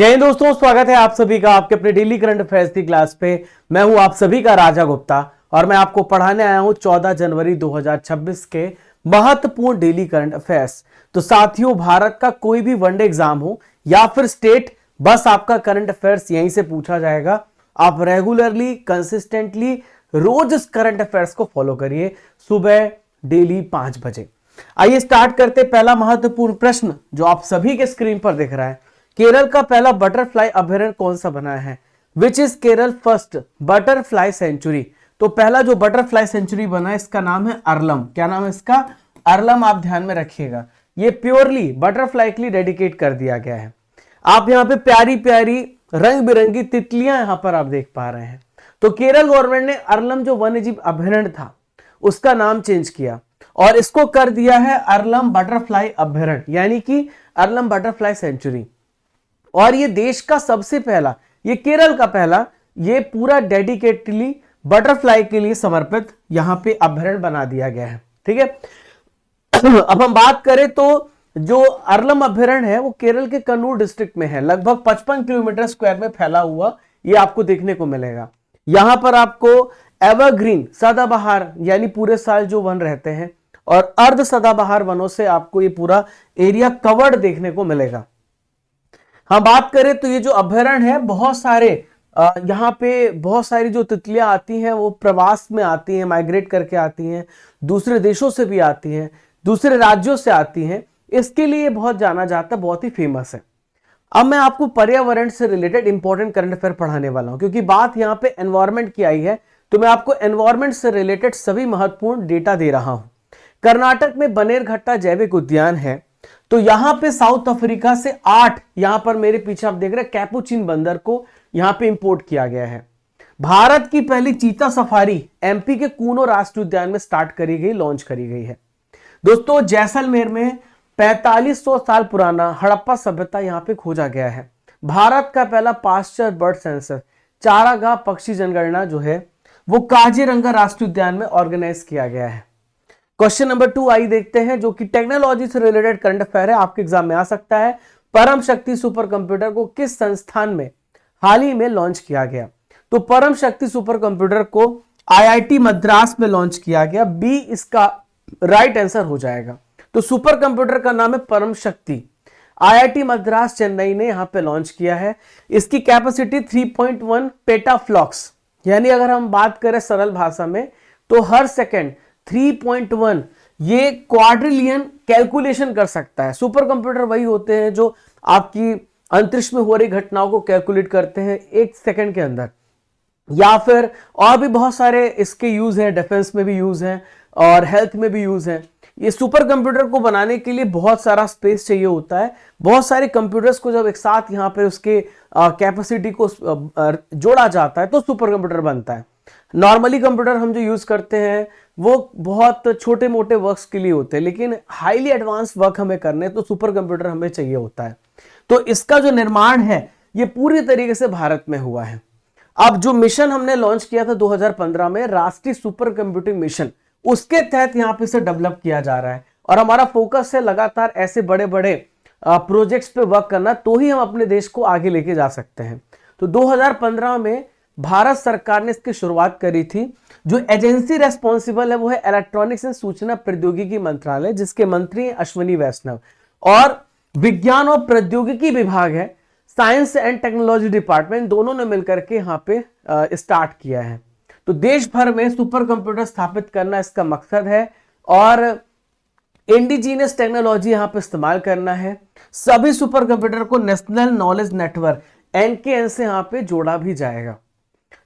जय हिंद दोस्तों, स्वागत है आप सभी का आपके अपने डेली करंट अफेयर्स की क्लास पे। मैं हूं आप सभी का राजा गुप्ता और मैं आपको पढ़ाने आया हूं 14 जनवरी 2026 के महत्वपूर्ण डेली करंट अफेयर्स। तो साथियों, भारत का कोई भी वनडे एग्जाम हो या फिर स्टेट, बस आपका करंट अफेयर्स यहीं से पूछा जाएगा। आप रेगुलरली कंसिस्टेंटली रोज इस करंट अफेयर्स को फॉलो करिए सुबह डेली 5 बजे। आइए स्टार्ट करते। पहला महत्वपूर्ण प्रश्न जो आप सभी के स्क्रीन पर दिख रहा है, केरल का पहला बटरफ्लाई अभयारण्य कौन सा बना है? Which is Kerala first butterfly century? तो पहला जो बटरफ्लाई सेंचुरी बना है इसका नाम है अरलम। क्या नाम है इसका? अरलम। आप ध्यान में रखिएगा, ये प्योरली बटरफ्लाई के लिए डेडिकेट कर दिया गया है। आप यहां पे प्यारी प्यारी रंग बिरंगी तितलियां यहां पर आप देख पा रहे हैं। तो केरल गवर्नमेंट ने अरलम जो वन्यजीव अभयारण्य था उसका नाम चेंज किया और इसको कर दिया है अरलम बटरफ्लाई अभयारण्य, यानी कि अरलम बटरफ्लाई सेंचुरी। और ये देश का सबसे पहला, ये केरल का पहला, ये पूरा डेडिकेटली बटरफ्लाई के लिए समर्पित यहां पे अभयारण्य बना दिया गया है। ठीक है, अब हम बात करें तो जो अरलम अभयारण्य है वो केरल के कन्नूर डिस्ट्रिक्ट में है। लगभग 55 किलोमीटर स्क्वायर में फैला हुआ ये आपको देखने को मिलेगा। यहां पर आपको एवरग्रीन सदाबहार यानी पूरे साल जो वन रहते हैं और अर्ध सदाबहार वनों से आपको ये पूरा एरिया कवर्ड देखने को मिलेगा। हम बात करें तो ये जो अभयारण्य है, बहुत सारे यहाँ पे बहुत सारी जो तितलियां आती हैं वो प्रवास में आती हैं, माइग्रेट करके आती हैं, दूसरे देशों से भी आती हैं, दूसरे राज्यों से आती हैं। इसके लिए बहुत जाना जाता है, बहुत ही फेमस है। अब मैं आपको पर्यावरण से रिलेटेड इंपॉर्टेंट करंट अफेयर पढ़ाने वाला हूं, क्योंकि बात यहाँ पे एनवायरमेंट की आई है तो मैं आपको एनवायरमेंट से रिलेटेड सभी महत्वपूर्ण डेटा दे रहा हूं। कर्नाटक में बनेरघट्टा जैविक उद्यान है, तो यहां पे साउथ अफ्रीका से 8, यहां पर मेरे पीछे आप देख रहे हैं कैपुचिन बंदर को यहां पे इंपोर्ट किया गया है। भारत की पहली चीता सफारी एमपी के कूनो राष्ट्रीय उद्यान में स्टार्ट करी गई, लॉन्च करी गई है। दोस्तों, जैसलमेर में 4500 साल पुराना हड़प्पा सभ्यता यहां पे खोजा गया है। भारत का पहला पास्चर बर्ड सेंसस चारागाह पक्षी जनगणना जो है वो काजीरंगा राष्ट्रीय उद्यान में ऑर्गेनाइज किया गया है। क्वेश्चन नंबर 2 आई देखते हैं, जो कि टेक्नोलॉजी से रिलेटेड करंट अफेयर है, आपके एग्जाम में आ सकता है। परम शक्ति सुपर कंप्यूटर को किस संस्थान में हाल ही में लॉन्च किया गया? तो परम शक्ति सुपर कंप्यूटर को आईआईटी मद्रास में लॉन्च किया गया। बी इसका राइट आंसर हो जाएगा। तो सुपर कंप्यूटर का नाम है परम शक्ति, आईआईटी मद्रास चेन्नई ने यहां पे लॉन्च किया है। इसकी कैपेसिटी 3.1 पेटाफ्लॉक्स, यानी अगर हम बात करें सरल भाषा में तो हर सेकेंड 3.1 ये क्वाड्रिलियन कैलकुलेशन कर सकता है। सुपर कंप्यूटर वही होते हैं जो आपकी अंतरिक्ष में हो रही घटनाओं को कैलकुलेट करते हैं 1 सेकंड के अंदर। या फिर और भी बहुत सारे इसके यूज हैं, डिफेंस में भी यूज हैं और हेल्थ में भी यूज हैं। ये सुपर कंप्यूटर को बनाने के लिए बहुत सारा स्पेस चाहिए होता है। बहुत सारे कंप्यूटर्स को जब एक साथ यहाँ पे उसके कैपेसिटी को जोड़ा जाता है तो सुपर कंप्यूटर बनता है। नॉर्मली कंप्यूटर हम जो यूज करते हैं वो बहुत छोटे मोटे वर्क्स के लिए होते हैं, लेकिन हाईली एडवांस वर्क हमें करने तो सुपर कंप्यूटर हमें चाहिए होता है। तो इसका जो निर्माण है ये पूरी तरीके से भारत में हुआ है। अब जो मिशन हमने लॉन्च किया था 2015 में, राष्ट्रीय सुपर कंप्यूटिंग मिशन, उसके तहत यहां पे से डेवलप किया जा रहा है और हमारा फोकस है लगातार ऐसे बड़े बड़े प्रोजेक्ट्स पे वर्क करना, तो ही हम अपने देश को आगे लेके जा सकते हैं। तो 2015 में भारत सरकार ने इसकी शुरुआत करी थी। जो एजेंसी रेस्पॉन्सिबल है वो है इलेक्ट्रॉनिक्स एंड सूचना प्रौद्योगिकी मंत्रालय, जिसके मंत्री हैं अश्विनी वैष्णव, और विज्ञान और प्रौद्योगिकी विभाग है, साइंस एंड टेक्नोलॉजी डिपार्टमेंट, दोनों ने मिलकर के यहाँ पे स्टार्ट किया है। तो देश भर में सुपर कंप्यूटर स्थापित करना इसका मकसद है और इंडिजीनियस टेक्नोलॉजी यहाँ पे इस्तेमाल करना है। सभी सुपर कंप्यूटर को नेशनल नॉलेज नेटवर्क एनकेएन से यहाँ पे जोड़ा भी जाएगा।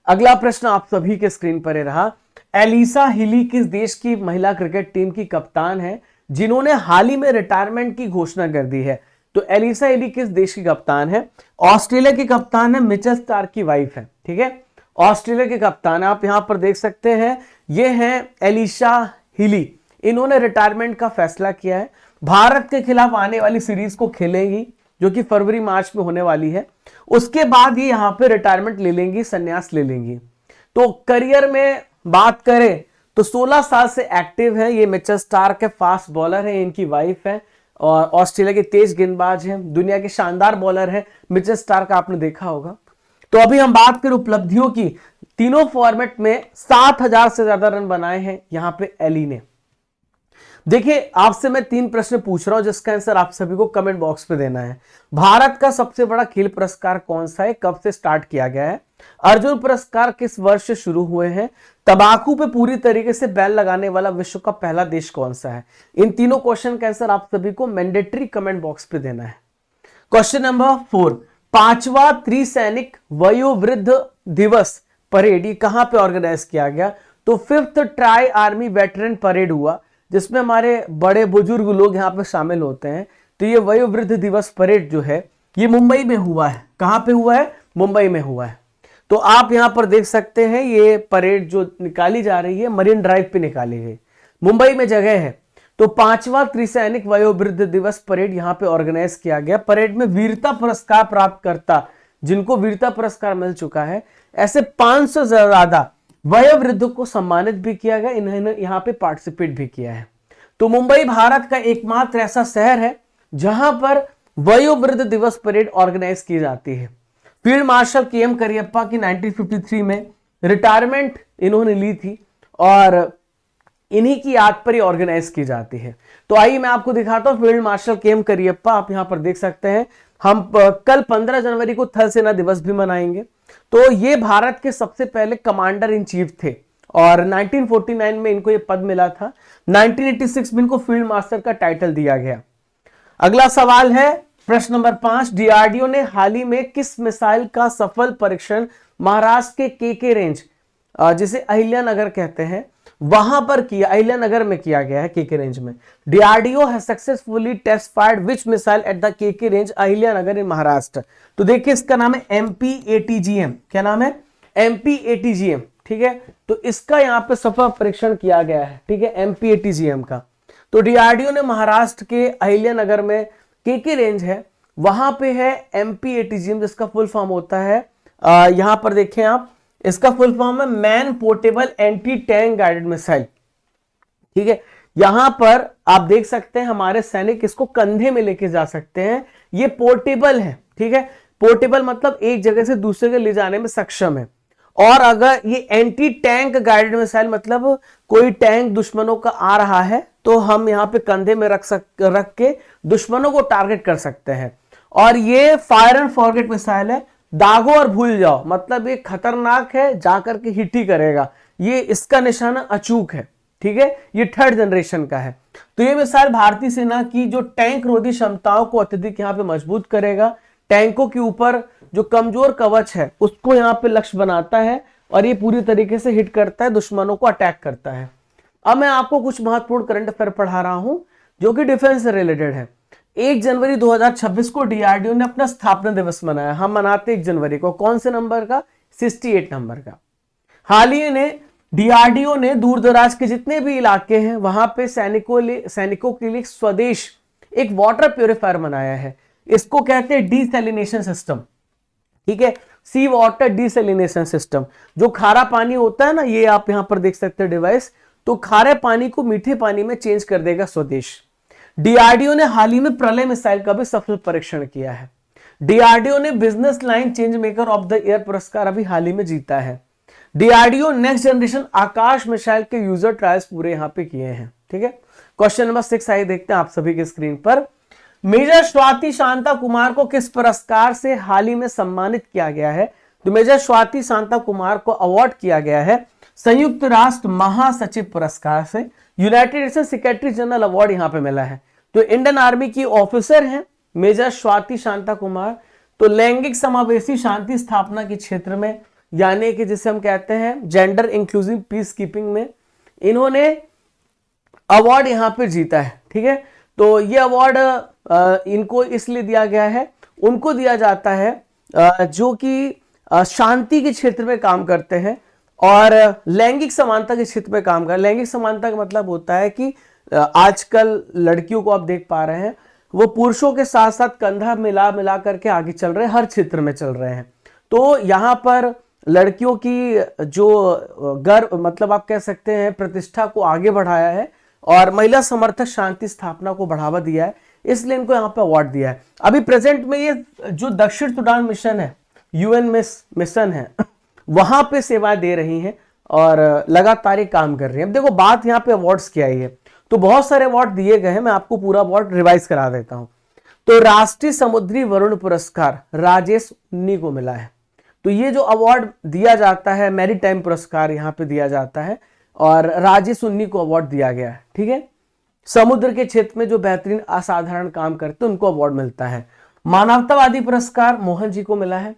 अगला प्रश्न आप सभी के स्क्रीन पर रहा, एलिसा हिली किस देश की महिला क्रिकेट टीम की कप्तान है जिन्होंने हाल ही में रिटायरमेंट की घोषणा कर दी है? तो एलिसा हिली किस देश की कप्तान है? ऑस्ट्रेलिया की कप्तान है, मिचेल स्टार्क की वाइफ है। ठीक है, ऑस्ट्रेलिया के कप्तान है, आप यहां पर देख सकते हैं, ये हैं एलिसा हिली। इन्होंने रिटायरमेंट का फैसला किया है। भारत के खिलाफ आने वाली सीरीज को खेलेंगी जो कि फरवरी मार्च में होने वाली है। उसके बाद ये यहां पे रिटायरमेंट ले लेंगी, संन्यास ले लेंगी। तो करियर में बात करें तो 16 साल से एक्टिव है। ये मिचेल स्टार्क है, फास्ट बॉलर है, इनकी वाइफ है। और ऑस्ट्रेलिया के तेज गेंदबाज हैं, दुनिया के शानदार बॉलर हैं, मिचेल स्टार्क आपने देखा होगा। तो अभी हम बात करें उपलब्धियों की, तीनों फॉर्मेट में 7,000 से ज्यादा रन बनाए हैं यहां पे एली ने। देखिए आपसे मैं 3 प्रश्न पूछ रहा हूं जिसका आंसर आप सभी को कमेंट बॉक्स पे देना है। भारत का सबसे बड़ा खेल पुरस्कार कौन सा है, कब से स्टार्ट किया गया है, अर्जुन पुरस्कार किस वर्ष से शुरू हुए हैं, तंबाकू पे पूरी तरीके से बैन लगाने वाला विश्व का पहला देश कौन सा है। इन तीनों क्वेश्चन का आंसर आप सभी को मैंडेटरी कमेंट बॉक्स पे देना है। क्वेश्चन नंबर 4, 5वां त्रिसैनिक वयोवृद्ध दिवस परेड ये कहां पे ऑर्गेनाइज किया गया। तो 5th try army veteran parade हुआ जिसमें हमारे बड़े बुजुर्ग लोग यहां पे शामिल होते हैं। तो ये वयोवृद्ध दिवस परेड जो है ये मुंबई में हुआ है। कहां पे हुआ है, मुंबई में हुआ है। तो आप यहां पर देख सकते हैं ये परेड जो निकाली जा रही है मरीन ड्राइव पे निकाली गई, मुंबई में जगह है। तो 5वां त्रिसैनिक वयोवृद्ध दिवस परेड यहां पे ऑर्गेनाइज किया गया। परेड में वीरता पुरस्कार प्राप्त करता जिनको वीरता पुरस्कार मिल चुका है ऐसे 500 से ज्यादा वयोवृद्ध को सम्मानित भी किया गया, इन्होंने यहां पे पार्टिसिपेट भी किया है। तो मुंबई भारत का एकमात्र ऐसा शहर है जहां पर वयोवृद्ध दिवस परेड ऑर्गेनाइज की जाती है। Field marshal KM. करियप्पा की 1953 में रिटायरमेंट इन्होंने ली थी और इन्हीं की याद पर ऑर्गेनाइज की जाती है। तो आइए मैं आपको दिखाता हूं फील्ड मार्शल के.एम. करियप्पा। आप यहां पर देख सकते हैं। हम कल 15 जनवरी को थल सेना दिवस भी मनाएंगे। तो ये भारत के सबसे पहले कमांडर इन चीफ थे और 1949 में इनको ये पद मिला था। 1986 में इनको फील्ड मार्शल का टाइटल दिया गया। अगला सवाल है प्रश्न नंबर 5, डीआरडीओ ने हाल ही में किस मिसाइल का सफल परीक्षण महाराष्ट्र के के रेंज जिसे अहिल्यानगर कहते हैं वहां पर किया, अहिल्यानगर में किया गया है के रेंज में। DRDO has successfully test fired which missile at the K range Ahilyanagar in Maharashtra. तो देखिए इसका नाम है MPATGM। क्या नाम है, MPATGM। ठीक है, तो इसका यहां पे सफल परीक्षण किया गया है। ठीक है, MPATGM का। तो डीआरडीओ ने महाराष्ट्र के अहिल्यानगर में के रेंज है वहां पे है MPATGM जिसका फुल फॉर्म होता है यहां पर देखें आप, इसका फुल फॉर्म है man portable anti tank guided missile. ठीक है, यहां पर आप देख सकते हैं हमारे सैनिक इसको कंधे में लेके जा सकते हैं। ये पोर्टेबल है। ठीक है, पोर्टेबल मतलब एक जगह से दूसरे जगह ले जाने में सक्षम है। और अगर ये एंटी टैंक गाइडेड मिसाइल मतलब कोई टैंक दुश्मनों का आ रहा है तो हम यहां पे कंधे में रख के दुश्मनों को टारगेट कर सकते हैं। और ये फायर एंड फॉरगेट मिसाइल है, दागो और भूल जाओ मतलब ये खतरनाक है, जाकर के हिट ही करेगा। ये इसका निशाना अचूक है। ठीक है, ये 3rd जनरेशन का है। तो ये मिसाइल भारतीय सेना की जो टैंक रोधी क्षमताओं को अत्यधिक यहाँ पे मजबूत करेगा। टैंकों के ऊपर जो कमजोर कवच है उसको यहाँ पे लक्ष्य बनाता है और ये पूरी तरीके से हिट करता है, दुश्मनों को अटैक करता है। अब मैं आपको कुछ महत्वपूर्ण करंट अफेयर पढ़ा रहा हूं जो कि डिफेंस से रिलेटेड है। 1 जनवरी 2026 को डीआरडीओ ने अपना स्थापना दिवस मनाया। हम मनाते 1 जनवरी को, कौन से नंबर का, 68 नंबर का। हाल ही में डीआरडीओ ने दूर दराज के जितने भी इलाके हैं वहां पे सैनिकों के लिए स्वदेश एक वाटर प्यूरिफायर बनाया है। इसको कहते हैं डिसैलिनेशन सिस्टम। ठीक है, सी वाटर डिसैलिनेशन सिस्टम। जो खारा पानी होता है ना, ये आप यहां पर देख सकते हैं डिवाइस, तो खारे पानी को मीठे पानी में चेंज कर देगा स्वदेश। डीआरडीओ ने हाल ही में प्रलय मिसाइल का भी सफल परीक्षण किया है। डीआरडीओ ने business line change maker of the year पुरस्कार अभी हाल ही में जीता है। डीआरडीओ नेक्स्ट जनरेशन आकाश मिसाइल के यूजर ट्रायल्स पूरे यहां पे किए हैं। ठीक है, क्वेश्चन नंबर 6 आइए देखते हैं आप सभी के स्क्रीन पर। मेजर स्वाति शांता कुमार को किस पुरस्कार से हाल ही में सम्मानित किया गया है। तो मेजर स्वाति शांता कुमार को अवार्ड किया गया है संयुक्त राष्ट्र महासचिव पुरस्कार से। United nation secretary general award यहां पे मिला है। तो इंडियन आर्मी की ऑफिसर हैं मेजर स्वाति शांता कुमार। तो लैंगिक समावेशी शांति स्थापना के क्षेत्र में, यानी कि जिसे हम कहते हैं जेंडर इंक्लूसिव पीस कीपिंग में, इन्होंने अवार्ड यहां पर जीता है। ठीक है, तो ये अवार्ड इनको इसलिए दिया गया है, उनको दिया जाता है जो कि शांति के क्षेत्र में काम करते हैं और लैंगिक समानता के क्षेत्र में काम कर। लैंगिक समानता का मतलब होता है कि आजकल लड़कियों को आप देख पा रहे हैं वो पुरुषों के साथ साथ कंधा मिला करके आगे चल रहे हैं, हर क्षेत्र में चल रहे हैं। तो यहाँ पर लड़कियों की जो गर्व मतलब आप कह सकते हैं प्रतिष्ठा को आगे बढ़ाया है और महिला समर्थक शांति स्थापना को बढ़ावा दिया है। इसलिए इनको यहाँ पे अवार्ड दिया है। अभी प्रेजेंट में ये जो दक्षिण सूडान मिशन है, यूएन मिशन है, वहां पे सेवाएं दे रही हैं और लगातार ये काम कर रही है। अब देखो बात यहाँ पे अवार्ड्स की आई है, तो बहुत सारे अवार्ड दिए गए हैं, मैं आपको पूरा अवार्ड रिवाइज करा देता हूं। तो राष्ट्रीय समुद्री वरुण पुरस्कार राजेश उन्नी को मिला है। तो ये जो अवार्ड दिया जाता है, मैरीटाइम पुरस्कार यहाँ पे दिया जाता है और राजेश उन्नी को अवार्ड दिया गया है। ठीक है, समुद्र के क्षेत्र में जो बेहतरीन असाधारण काम करते हैं उनको अवार्ड मिलता है। मानवतावादी पुरस्कार मोहन जी को मिला है।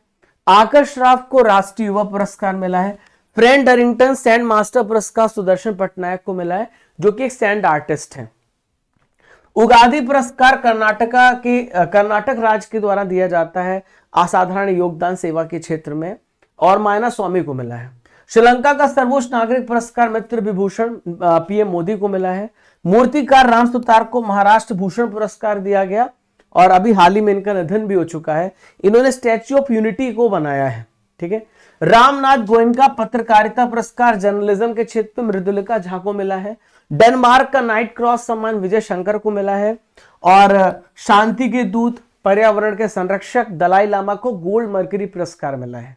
आकाश श्राफ को राष्ट्रीय युवा पुरस्कार मिला है। फ्रेंड डरिंगटन सैंड मास्टर पुरस्कार सुदर्शन पटनायक को मिला है, जो कि एक सैंड आर्टिस्ट हैं। उगादी पुरस्कार कर्नाटक राज्य के द्वारा दिया जाता है असाधारण योगदान सेवा के क्षेत्र में, और मायना स्वामी को मिला है। श्रीलंका का सर्वोच्च नागरिक पुरस्कार मित्र विभूषण पीएम मोदी को मिला है। मूर्तिकार राम सुतार को महाराष्ट्र भूषण पुरस्कार दिया गया और अभी हाल ही में इनका निधन भी हो चुका है। इन्होंने स्टैच्यू ऑफ यूनिटी को बनाया है। ठीक है, रामनाथ गोयनका पत्रकारिता पुरस्कार जर्नलिज्म के क्षेत्र में मृदुलिका झा को मिला है। डेनमार्क का नाइट क्रॉस सम्मान विजय शंकर को मिला है और शांति के दूत पर्यावरण के संरक्षक दलाई लामा को गोल्ड मर्करी पुरस्कार मिला है।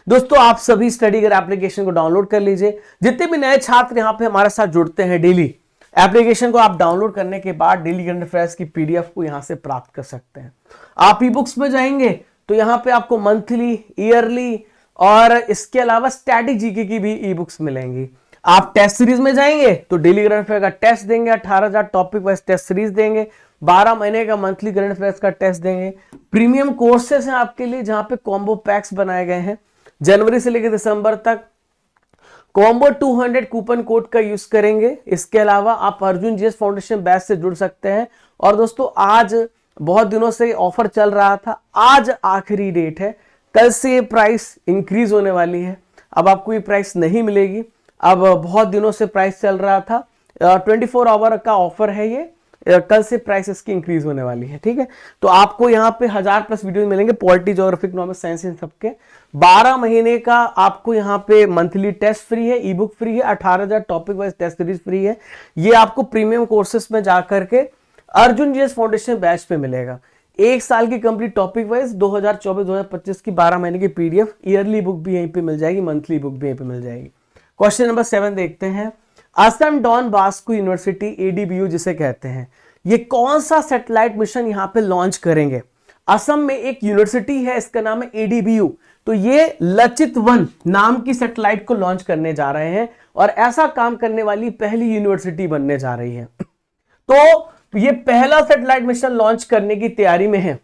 दोस्तों आप सभी स्टडीगर एप्लीकेशन को डाउनलोड कर लीजिए। जितने भी नए छात्र यहाँ पे हमारे साथ जुड़ते हैं डेली, एप्लीकेशन को आप डाउनलोड करने के बाद डेली करंट अफेयर्स की पीडीएफ को यहां से प्राप्त कर सकते हैं। आप ई बुक्स में जाएंगे तो यहाँ पे आपको मंथली, ईयरली और इसके अलावा स्टैटिक जीके की भी ई बुक्स मिलेंगी। आप टेस्ट सीरीज में जाएंगे तो डेली करंट अफेयर का टेस्ट देंगे, 18,000 टॉपिक वाइज टेस्ट सीरीज देंगे, 12 महीने का मंथली करंट अफेयर्स का टेस्ट देंगे। प्रीमियम कोर्सेस हैं आपके लिए जहां पे कॉम्बो पैक्स बनाए गए हैं। जनवरी से लेकर दिसंबर तक कॉम्बो 200 कूपन कोड का यूज करेंगे। इसके अलावा आप अर्जुन जीएस फाउंडेशन बैच से जुड़ सकते हैं। और दोस्तों आज बहुत दिनों से ऑफर चल रहा था, आज आखिरी डेट है, कल से ये प्राइस इंक्रीज होने वाली है। अब आपको ये प्राइस नहीं मिलेगी, अब बहुत दिनों से प्राइस चल रहा था, 24 आवर का ऑफर है ये, कल से प्राइस इसकी इंक्रीज होने वाली है। ठीक है, तो आपको यहाँ पे 1000+ वीडियो मिलेंगे, पॉलिटी, ज्योग्राफी, इकोनॉमिक्स, साइंस, इन सबके। 12 महीने का आपको यहाँ पे मंथली टेस्ट फ्री है, ई बुक फ्री है, 18,000 topic wise test series free है। ये आपको प्रीमियम कोर्सेस में जाकर के अर्जुन जीएस फाउंडेशन बैच पे मिलेगा। 1 साल की कंप्लीट टॉपिक वाइज 2024-2025 की 12 महीने की पीडीएफ, ईयरली बुक भी यहीं पे मिल जाएगी, मंथली बुक भी यहीं पे मिल जाएगी। क्वेश्चन नंबर 7 देखते हैं। असम डॉन बास्को यूनिवर्सिटी एडीबीयू जिसे कहते हैं, ये कौन सा सैटेलाइट मिशन यहाँ पे लॉन्च करेंगे? असम में एक यूनिवर्सिटी है, इसका नाम है एडीबीयू। तो ये लचित वन नाम की सैटेलाइट को लॉन्च करने जा रहे हैं और ऐसा काम करने वाली पहली यूनिवर्सिटी बनने जा रही है। तो ये पहला सैटेलाइट मिशन लॉन्च करने की तैयारी में है,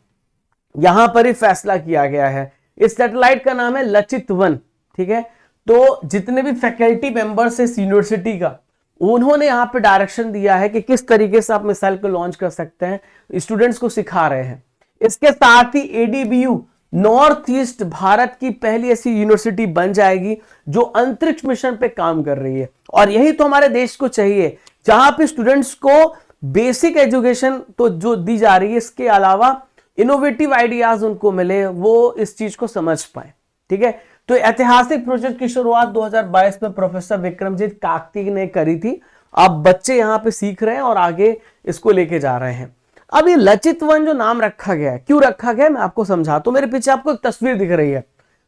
यहां पर ही फैसला किया गया है। इस सैटेलाइट का नाम है लचित वन। ठीक है, तो जितने भी फैकल्टी मेंबर्स इस यूनिवर्सिटी का, उन्होंने यहां पे डायरेक्शन दिया है कि किस तरीके से आप मिसाइल को लॉन्च कर सकते हैं, स्टूडेंट्स को सिखा रहे हैं। इसके साथ ही एडीबीयू नॉर्थ ईस्ट भारत की पहली ऐसी यूनिवर्सिटी बन जाएगी जो अंतरिक्ष मिशन पे काम कर रही है। और यही तो हमारे देश को चाहिए, जहां पे स्टूडेंट्स को बेसिक एजुकेशन तो जो दी जा रही है, इसके अलावा इनोवेटिव आइडियाज उनको मिले, वो इस चीज को समझ पाए। ठीक है, तो ऐतिहासिक प्रोजेक्ट की शुरुआत 2022 में प्रोफेसर विक्रमजीत काकती ने करी थी। अब बच्चे यहाँ पे सीख रहे हैं और आगे इसको लेके जा रहे हैं। अब ये लचित वन जो नाम रखा गया है, क्यों रखा गया है मैं आपको समझाता हूं। मेरे पीछे आपको एक तस्वीर दिख रही है।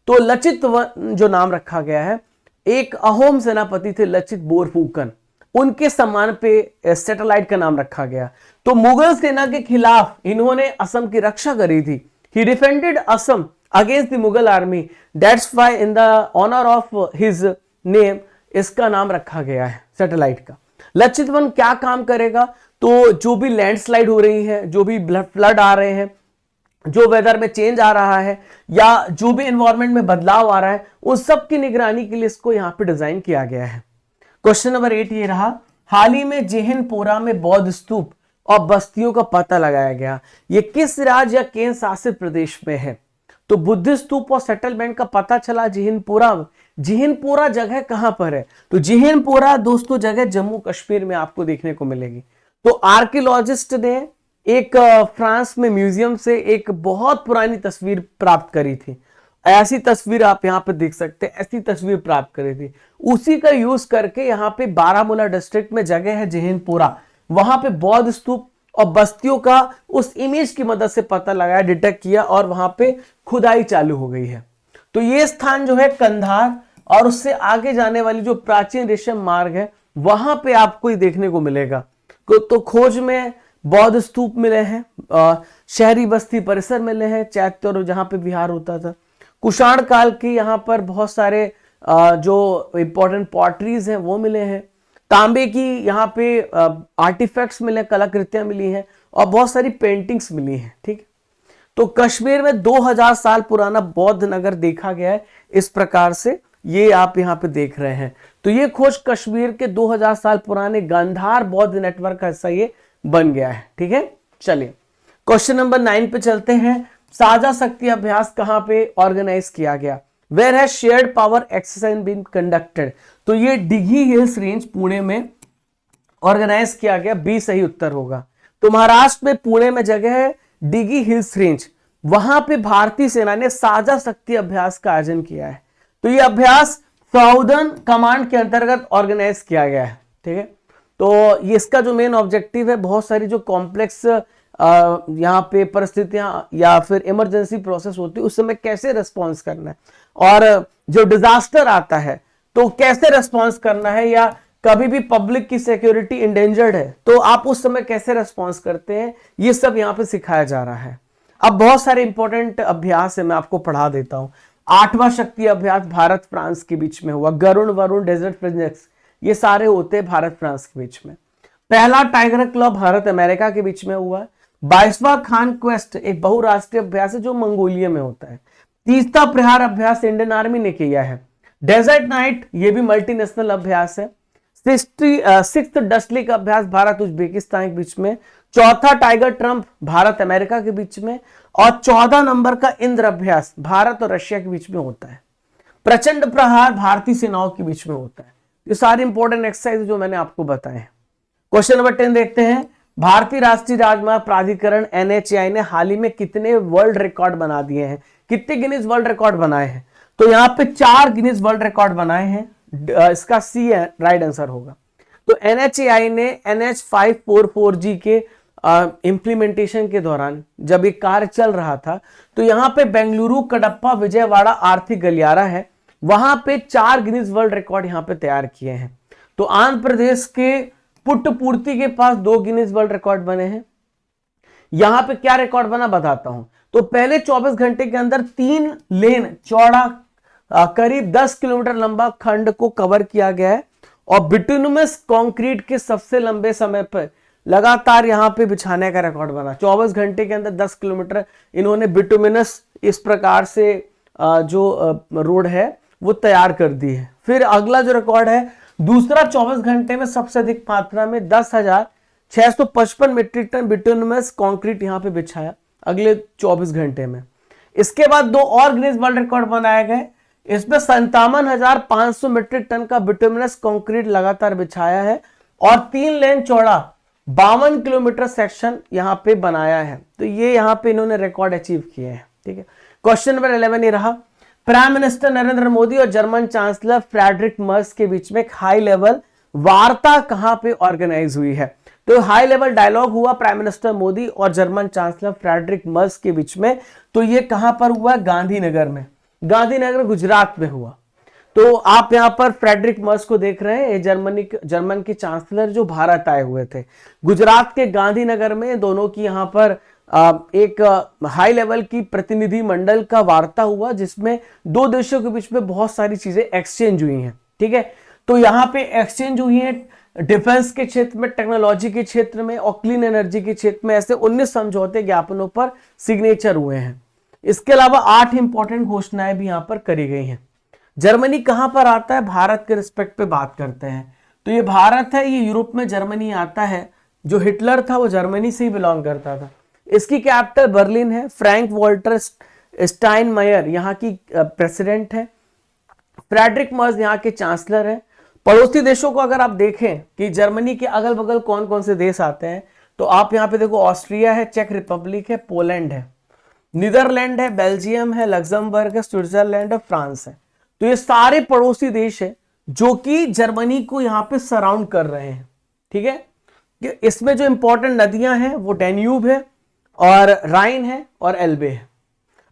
तो लचित वन जो नाम रखा गया है, एक अहोम सेनापति थे लचित बोरफुकन, उनके सम्मान पे सैटेलाइट का नाम रखा गया। तो मुगल सेना के खिलाफ इन्होंने असम की रक्षा करी थी। He defended Assam against the Mughal army, that's why in the honour of his name इसका नाम रखा गया है सैटेलाइट का। लचित वन क्या काम करेगा? तो जो भी लैंडस्लाइड हो रही है, जो भी फ्लड आ रहे हैं, जो वेदर में चेंज आ रहा है, या जो भी एनवायरमेंट में बदलाव आ रहा है, उस सब की निगरानी के लिए इसको यहाँ पे डिजाइन किया गया है। क्वेश्चन नंबर 8 ये रहा। हाल ही में जिहिनपोरा में बौद्ध स्तूप और बस्तियों का पता लगाया गया, ये किस राज्य या केंद्र शासित प्रदेश में है? तो बुद्ध स्तूप और सेटलमेंट का पता चला जिहिनपोरा। जिहिनपोरा जगह कहां पर है? तो जिहिनपोरा दोस्तों जगह जम्मू कश्मीर में आपको देखने को मिलेगी। तो आर्कियोलॉजिस्ट ने एक फ्रांस में म्यूजियम से एक बहुत पुरानी तस्वीर प्राप्त करी थी। ऐसी तस्वीर आप यहाँ पे देख सकते हैं, ऐसी तस्वीर प्राप्त करी थी। उसी का यूज करके यहाँ पे बारामूला डिस्ट्रिक्ट में जगह है जिहिनपोरा, वहां पे बौद्ध स्तूप और बस्तियों का उस इमेज की मदद से पता लगाया, डिटेक्ट किया और वहां पे खुदाई चालू हो गई है। तो ये स्थान जो है कंधार और उससे आगे जाने वाली जो प्राचीन रेशम मार्ग है वहां पे आपको ये देखने को मिलेगा। तो खोज में बौद्ध स्तूप मिले हैं, शहरी बस्ती परिसर मिले हैं, चैत्य और जहां पे विहार होता था। कुषाण काल के यहाँ पर बहुत सारे जो इंपॉर्टेंट पॉटरीज हैं वो मिले हैं। तांबे की यहाँ पे आर्टिफैक्ट्स मिले, कलाकृतियां मिली हैं और बहुत सारी पेंटिंग्स मिली हैं। ठीक, तो कश्मीर में 2000 साल पुराना बौद्ध नगर देखा गया है। इस प्रकार से ये आप यहाँ पे देख रहे हैं। तो ये खोज कश्मीर के 2000 साल पुराने गांधार बौद्ध नेटवर्क का हिस्सा ये बन गया है। ठीक है, चलिए क्वेश्चन नंबर 9 पे चलते हैं। साझा शक्ति अभ्यास कहां पे ऑर्गेनाइज किया गया? Where has shared power exercise been conducted? तो ये डिघी हिल्स रेंज पुणे में ऑर्गेनाइज किया गया। बी सही उत्तर होगा। तो महाराष्ट्र में पुणे में जगह है डिघी हिल्स रेंज, वहां पे भारतीय सेना ने साझा शक्ति अभ्यास का आयोजन किया है। तो ये अभ्यास साउदर्न कमांड के अंतर्गत ऑर्गेनाइज किया गया है। ठीक है, तो ये इसका जो मेन ऑब्जेक्टिव है, बहुत सारी जो कॉम्प्लेक्स यहाँ पे परिस्थितियां या फिर इमरजेंसी प्रोसेस होती है उस समय कैसे रिस्पॉन्स करना है, और जो डिजास्टर आता है तो कैसे रिस्पॉन्स करना है, या कभी भी पब्लिक की सिक्योरिटी इंडेंजर्ड है तो आप उस समय कैसे रिस्पॉन्स करते हैं, ये सब यहाँ पे सिखाया जा रहा है। अब बहुत सारे इंपॉर्टेंट अभ्यास है, मैं आपको पढ़ा देता हूं। 8वां शक्ति अभ्यास भारत फ्रांस के बीच में हुआ। गरुण वरुण डेजर्ट प्रोजेक्ट्स ये सारे होते हैं भारत फ्रांस के बीच में। पहला टाइगर क्लब भारत अमेरिका के बीच में हुआ। 22वां खान क्वेस्ट एक बहुराष्ट्रीय अभ्यास है जो मंगोलिया में होता है। 30वां प्रहार अभ्यास इंडियन आर्मी ने किया है। डेजर्ट नाइट ये भी मल्टीनेशनल अभ्यास है। 6th डस्टली का अभ्यास भारत उज्बेकिस्तान के बीच में। 4था टाइगर ट्रंप भारत अमेरिका के बीच में। और 14 नंबर का इंद्र अभ्यास भारत और रशिया के बीच में होता है। प्रचंड प्रहार भारतीय सेनाओं के बीच में होता है। ये सारे इंपॉर्टेंट एक्सरसाइज जो मैंने आपको बताए हैं। क्वेश्चन नंबर 10 देखते हैं। भारतीय राष्ट्रीय राजमार्ग प्राधिकरण NHAI ने हाल ही में कितने वर्ल्ड रिकॉर्ड बना दिए हैं? कितने गिनीज वर्ल्ड रिकॉर्ड बनाए हैं? तो यहाँ पे 4 गिनीज वर्ल्ड रिकॉर्ड बनाए हैं। इसका सी राइट आंसर होगा। तो NHAI ने NH544G के इंप्लीमेंटेशन के दौरान जब ये कार्य चल रहा था तो यहाँ पे बेंगलुरु, कडप्पा, विजयवाड़ा आर्थिक गलियारा है, वहां पे 4 गिनीज वर्ल्ड रिकॉर्ड यहाँ पे तैयार किए हैं। तो आंध्र प्रदेश के पुट्टपूर्ति के पास 2 गिनीज वर्ल्ड रिकॉर्ड बने हैं। यहां पे क्या रिकॉर्ड बना बताता हूं। तो पहले 24 घंटे के अंदर 3 लेन चौड़ा करीब 10 किलोमीटर लंबा खंड को कवर किया गया है और बिटुमिनस कंक्रीट के सबसे लंबे समय पर लगातार यहां पे बिछाने का रिकॉर्ड बना। 24 घंटे के अंदर 10 किलोमीटर इन्होंने बिटुमिनस इस प्रकार से जो रोड है वो तैयार कर दी है। फिर अगला जो रिकॉर्ड है दूसरा, 24 घंटे में सबसे अधिक मात्रा में 10,655 मीट्रिक टन बिटुमिनस कंक्रीट यहां पे बिछाया अगले 24 घंटे में। इसके बाद 2 और गिनीज वर्ल्ड रिकॉर्ड बनाए गए। इसमें 57,500 मीट्रिक टन का बिटुमिनस कंक्रीट लगातार बिछाया है और 3 लेन चौड़ा 52 किलोमीटर सेक्शन यहां पे बनाया है। तो ये यहां पे इन्होंने रिकॉर्ड अचीव किए हैं। ठीक है, क्वेश्चन नंबर 11 ये रहा। प्राइम मिनिस्टर नरेंद्र मोदी और जर्मन चांसलर फ्रेडरिक मर्स के बीच में एक हाई लेवल वार्ता कहां पे ऑर्गेनाइज हुई है? तो हाई लेवल डायलॉग हुआ प्राइम मिनिस्टर मोदी और जर्मन चांसलर फ्रेडरिक मर्स के बीच में। तो ये कहां पर हुआ? गांधीनगर में। गांधीनगर गुजरात में हुआ। तो आप यहां पर फ्रेडरिक मर्स को देख रहे हैं, जर्मन के चांसलर जो भारत आए हुए थे। गुजरात के गांधीनगर में दोनों की यहां पर एक हाई लेवल की प्रतिनिधि मंडल का वार्ता हुआ जिसमें 2 देशों के बीच में बहुत सारी चीजें एक्सचेंज हुई हैं। ठीक है, तो यहां पे एक्सचेंज हुई है डिफेंस के क्षेत्र में, टेक्नोलॉजी के क्षेत्र में और क्लीन एनर्जी के क्षेत्र में। ऐसे 19 समझौते ज्ञापनों पर सिग्नेचर हुए हैं। इसके अलावा 8 इंपॉर्टेंट घोषणाएं भी यहां पर करी गई हैं। जर्मनी कहां पर आता है? भारत के रिस्पेक्ट पे बात करते हैं। तो ये भारत है, ये यूरोप में जर्मनी आता है। जो हिटलर था वो जर्मनी से ही बिलोंग करता था। इसकी कैपिटल बर्लिन है। फ्रैंक वॉल्टर स्टाइनमायर यहाँ की प्रेसिडेंट है। फ्रेडरिक मर्स यहाँ के चांसलर है। पड़ोसी देशों को अगर आप देखें कि जर्मनी के अगल बगल कौन कौन से देश आते हैं तो आप यहाँ पे देखो, ऑस्ट्रिया है, चेक रिपब्लिक है, पोलैंड है, नीदरलैंड है, बेल्जियम है, लग्जमबर्ग है, स्विट्जरलैंड है, फ्रांस है। तो ये सारे पड़ोसी देश है जो कि जर्मनी को यहाँ पे सराउंड कर रहे हैं। ठीक है, कि इसमें जो इंपॉर्टेंट नदियां हैं वो डैन्यूब है और राइन है और एल्बे है।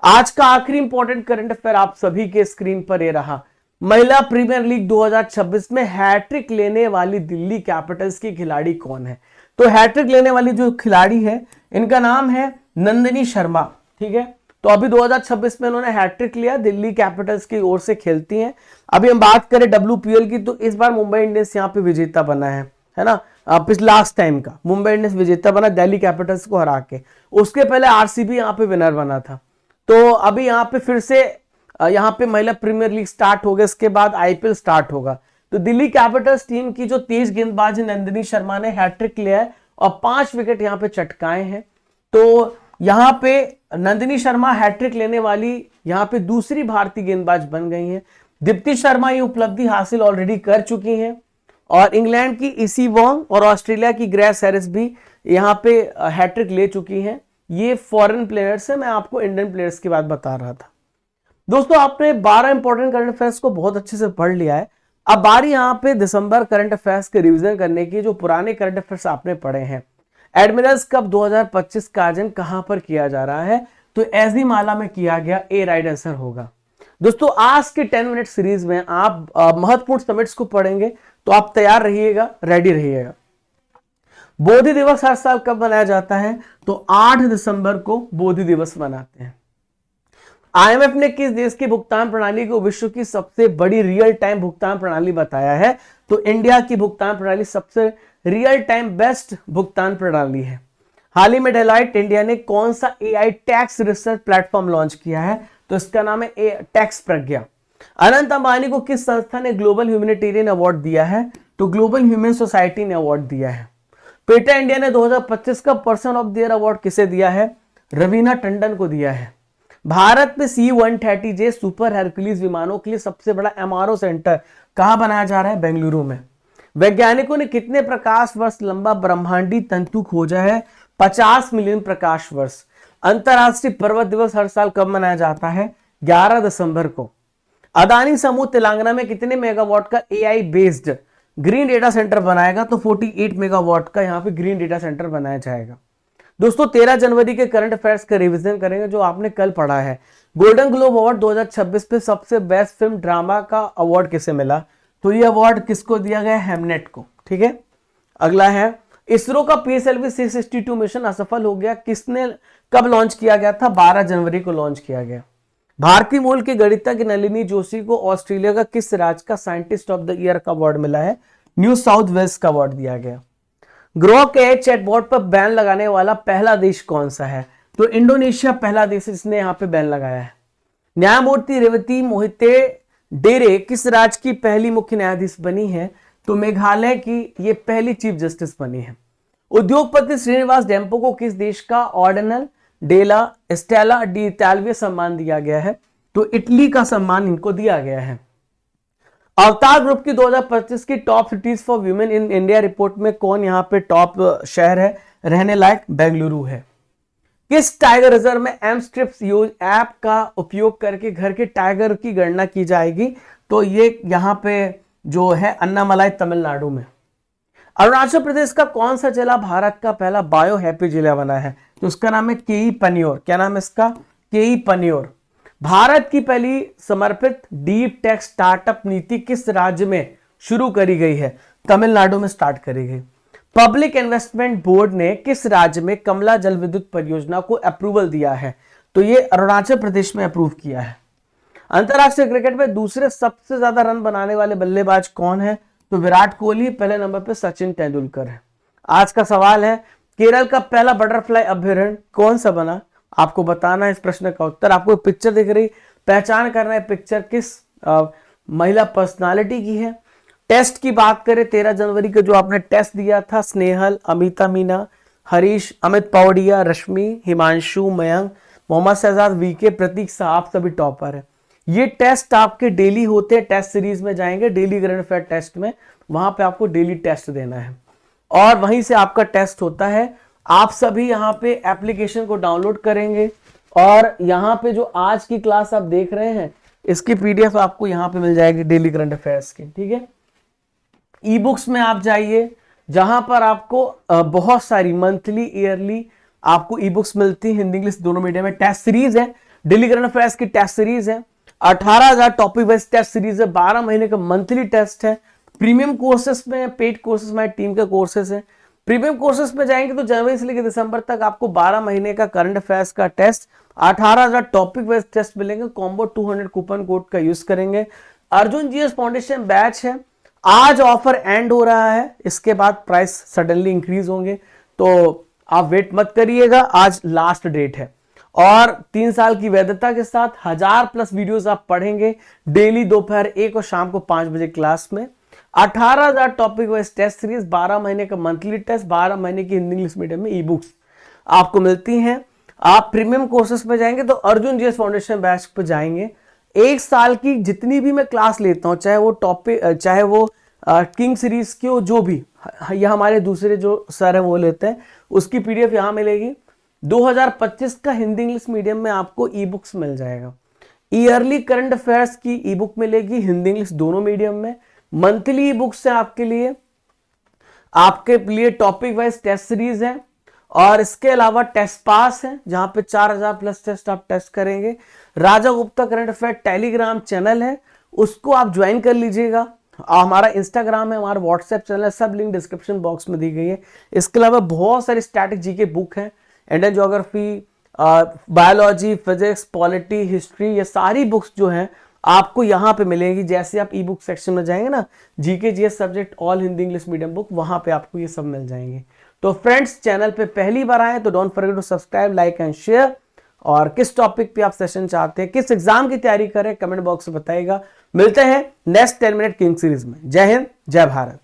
आज का आखिरी इंपॉर्टेंट करंट अफेयर आप सभी के स्क्रीन पर ये रहा। महिला प्रीमियर लीग 2026 में हैट्रिक लेने वाली दिल्ली कैपिटल्स की खिलाड़ी कौन है? तो हैट्रिक लेने वाली जो खिलाड़ी है इनका नाम है नंदिनी शर्मा। ठीक है, तो अभी 2026 में उन्होंने हैट्रिक लिया, दिल्ली कैपिटल्स की ओर से खेलती हैं। अभी हम बात करें WPL की, तो इस बार मुंबई इंडियंस यहाँ पे विजेता बना है ना। पिछले लास्ट टाइम का मुंबई इंडियंस विजेता बना दिल्ली कैपिटल्स को हरा के। उसके पहले RCB यहाँ पे विनर बना था। तो अभी यहाँ पे फिर से यहाँ पे महिला प्रीमियर लीग स्टार्ट हो गया, इसके बाद IPL स्टार्ट होगा। तो दिल्ली कैपिटल्स टीम की जो तेज गेंदबाज नंदिनी शर्मा ने हैट्रिक लिया है और 5 विकेट यहाँ पे चटकाए हैं। तो यहाँ पे नंदिनी शर्मा हैट्रिक लेने वाली यहाँ पे दूसरी भारतीय गेंदबाज बन गई हैं। दीप्ति शर्मा ये उपलब्धि हासिल ऑलरेडी कर चुकी हैं और इंग्लैंड की इसी वॉन्ग और ऑस्ट्रेलिया की ग्रेस हैरिस भी यहाँ पे हैट्रिक ले चुकी हैं। ये फॉरेन प्लेयर्स है, मैं आपको इंडियन प्लेयर्स की बात बता रहा था। दोस्तों आपने 12 इंपॉर्टेंट करंट अफेयर्स को बहुत अच्छे से पढ़ लिया है। अब बारी यहाँ पे दिसंबर करंट अफेयर्स के रिवीजन करने की, जो पुराने करंट अफेयर्स आपने पढ़े हैं। एडमिरल्स कप 2025 का आयोजन कहां पर किया जा रहा है? तो एजी माला में किया गया। ए राइट आंसर होगा। दोस्तों आज के 10 मिनट सीरीज में आप महत्वपूर्ण समिट्स को पढ़ेंगे, तो आप तैयार रहिएगा, रेडी रहिएगा। बोधि दिवस हर साल कब मनाया जाता है? तो 8 दिसंबर को बोधि दिवस मनाते हैं। IMF ने किस देश की भुगतान प्रणाली को विश्व की सबसे बड़ी रियल टाइम भुगतान प्रणाली बताया है? तो इंडिया की भुगतान प्रणाली सबसे रियल टाइम बेस्ट भुगतान प्रणाली है। हाल ही में डेलॉयट इंडिया ने कौन सा AI tax research platform launch किया है? तो इसका नाम है टैक्स प्रज्ञा। अनंत अंबानी को किस संस्था ने ग्लोबल ह्यूमैनिटेरियन अवार्ड दिया है? तो ग्लोबल ह्यूमन सोसाइटी ने अवार्ड दिया है। पेटा इंडिया ने 2025 का person of the year award किसे दिया है? रवीना टंडन को दिया है। भारत में C-130J सुपर हरक्यूलिस विमानों के लिए सबसे बड़ा MRO सेंटर कहां बनाया जा रहा है? बेंगलुरु में। वैज्ञानिकों ने कितने प्रकाश वर्ष लंबा ब्रह्मांडी तंतु खोजा है? 50 मिलियन प्रकाश वर्ष। अंतरराष्ट्रीय पर्वत दिवस हर साल कब मनाया जाता है? 11 दिसंबर को। अदानी समूह तेलंगाना में कितने मेगावाट का AI based green data centre बनाएगा? तो 48 मेगावाट का यहाँ पे ग्रीन डेटा सेंटर बनाया जाएगा। दोस्तों 13 जनवरी के करंट अफेयर्स का रिवीजन करेंगे जो आपने कल पढ़ा है। गोल्डन ग्लोब अवार्ड 2026 पे सबसे बेस्ट फिल्म ड्रामा का अवार्ड किसे मिला? तो ये अवार्ड किसको दिया गया? हेमनेट को। ठीक है, अगला है इसरो का PSLV 662 मिशन असफल हो गया। किसने कब लॉन्च किया गया था? 12 जनवरी को लॉन्च किया गया। भारतीय मूल के गणितज्ञ नलिनी जोशी को ऑस्ट्रेलिया का किस राज्य का साइंटिस्ट ऑफ द ईयर का अवार्ड मिला है? न्यू साउथ वेल्स का अवार्ड दिया गया। ग्रोक के चैटबॉट पर बैन लगाने वाला पहला देश कौन सा है? तो इंडोनेशिया पहला देश है जिसने यहाँ पे बैन लगाया है। न्यायमूर्ति रेवती मोहिते डेरे किस राज्य की पहली मुख्य न्यायाधीश बनी है? तो मेघालय की ये पहली चीफ जस्टिस बनी है। उद्योगपति श्रीनिवास डेम्पो को किस देश का ऑर्डिनल डेला स्टेला डी इटालिया सम्मान दिया गया है? तो इटली का सम्मान इनको दिया गया है। अवतार ग्रुप की 2025 की top cities for women in India report में कौन यहाँ पे टॉप शहर है रहने लायक? बेंगलुरु है। किस टाइगर रिजर्व में एमस्ट्रिप्स यूज ऐप का उपयोग करके घर के टाइगर की गणना की जाएगी? तो ये यहाँ पे जो है अन्नामलाई तमिलनाडु में। अरुणाचल प्रदेश का कौन सा जिला भारत का पहला बायो हैप्पी जिला बना है? तो उसका नाम है केई पनियोर। क्या नाम है इसका? केई पनियोर। भारत की पहली समर्पित डीप टेक स्टार्टअप नीति किस राज्य में शुरू करी गई है? तमिलनाडु में स्टार्ट करी गई। पब्लिक इन्वेस्टमेंट बोर्ड ने किस राज्य में कमला जल विद्युत परियोजना को अप्रूवल दिया है? तो ये अरुणाचल प्रदेश में अप्रूव किया है। अंतरराष्ट्रीय क्रिकेट में दूसरे सबसे ज्यादा रन बनाने वाले बल्लेबाज कौन है? तो विराट कोहली, पहले नंबर पे सचिन तेंदुलकर है। आज का सवाल है केरल का पहला बटरफ्लाई अभ्यारण्य कौन सा बना? आपको बताना है इस प्रश्न का उत्तर। आपको पिक्चर दिख रही, पहचान करना है पिक्चर किस महिला पर्सनालिटी की है। टेस्ट की बात करें 13 जनवरी को जो आपने टेस्ट दिया था, स्नेहल, अमिता मीना, हरीश, अमित पौड़िया, रश्मि, हिमांशु, मयंक, मोहम्मद शहजाद, वीके, प्रतीक साहब सभी टॉपर है। ये टेस्ट आपके डेली होते हैं। टेस्ट सीरीज में जाएंगे डेली करंट अफेयर टेस्ट में, वहां पे आपको डेली टेस्ट देना है और वहीं से आपका टेस्ट होता है। आप सभी यहाँ पे एप्लीकेशन को डाउनलोड करेंगे और यहाँ पे जो आज की क्लास आप देख रहे हैं इसकी PDF आपको यहाँ पे मिल जाएगी डेली करंट अफेयर्स की। ठीक है, ई बुक्स में आप जाइए, जहां पर आपको बहुत सारी मंथली ईयरली आपको ई बुक्स मिलती हैं, हिंदी इंग्लिश दोनों मीडियम में। टेस्ट सीरीज है, डेली करंट अफेयर्स की टेस्ट सीरीज है, 18,000 टॉपिक वाइज टेस्ट सीरीज है, 12 महीने का मंथली टेस्ट है। प्रीमियम कोर्सेस में, पेड कोर्सेस में टीम के कोर्सेस है। प्रीमियम कोर्सेस में जाएंगे तो जनवरी से लेकर दिसंबर तक आपको 12 महीने का करंट अफेयर्स का टेस्ट, 18,000 टॉपिक वाइज टेस्ट मिलेंगे। कॉम्बो 200 कूपन कोड का यूज करेंगे। अर्जुन जीएस फाउंडेशन बैच है, आज ऑफर एंड हो रहा है, इसके बाद प्राइस सडनली इंक्रीज होंगे, तो आप वेट मत करिएगा, आज लास्ट डेट है। और 3 साल की वैधता के साथ 1000+ वीडियोस आप पढ़ेंगे डेली दोपहर 1 और शाम को 5 बजे क्लास में। 18,000 टॉपिक वाइज टेस्ट सीरीज, 12 महीने का मंथली टेस्ट, 12 महीने की हिंदी इंग्लिश मीडियम में ई बुक्स आपको मिलती हैं। आप प्रीमियम कोर्सेस में जाएंगे तो अर्जुन जीएस फाउंडेशन बैच पे जाएंगे, 1 साल की जितनी भी मैं क्लास लेता हूं, चाहे वो टॉपिक, चाहे वो किंग सीरीज की हो, जो भी, या हमारे दूसरे जो सर है वो लेते हैं, उसकी पीडीएफ यहां मिलेगी। 2025 का हिंदी इंग्लिश मीडियम में आपको ई बुक्स मिल जाएगा। ईयरली करंट अफेयर्स की ई बुक मिलेगी हिंदी इंग्लिश दोनों मीडियम में। मंथली ई बुक्स है आपके लिए टॉपिक वाइज टेस्ट सीरीज है, और इसके अलावा टेस्ट पास है जहां पे 4,000+ टेस्ट आप टेस्ट करेंगे। Raja Gupta current affair Telegram channel है, उसको आप ज्वाइन कर लीजिएगा। हमारा इंस्टाग्राम है, हमारा व्हाट्सएप चैनल है, सब लिंक डिस्क्रिप्शन बॉक्स में दी गई है। इसके अलावा बहुत सारी स्टैटिक जीके बुक है, Indian geography, biology, physics, polity, history, ये सारी बुक्स जो हैं आपको यहाँ पे मिलेंगी। जैसे आप ई बुक सेक्शन में जाएंगे ना, GK GS subject all Hindi English medium book, वहां पे आपको ये सब मिल जाएंगे। तो फ्रेंड्स, चैनल पे पहली बार आए तो don't forget to subscribe, like and share. और किस टॉपिक पे आप सेशन चाहते हैं, किस एग्जाम की तैयारी करें, कमेंट बॉक्स में बताइएगा। मिलते हैं नेक्स्ट 10 मिनट किंग सीरीज में। जय हिंद, जय भारत।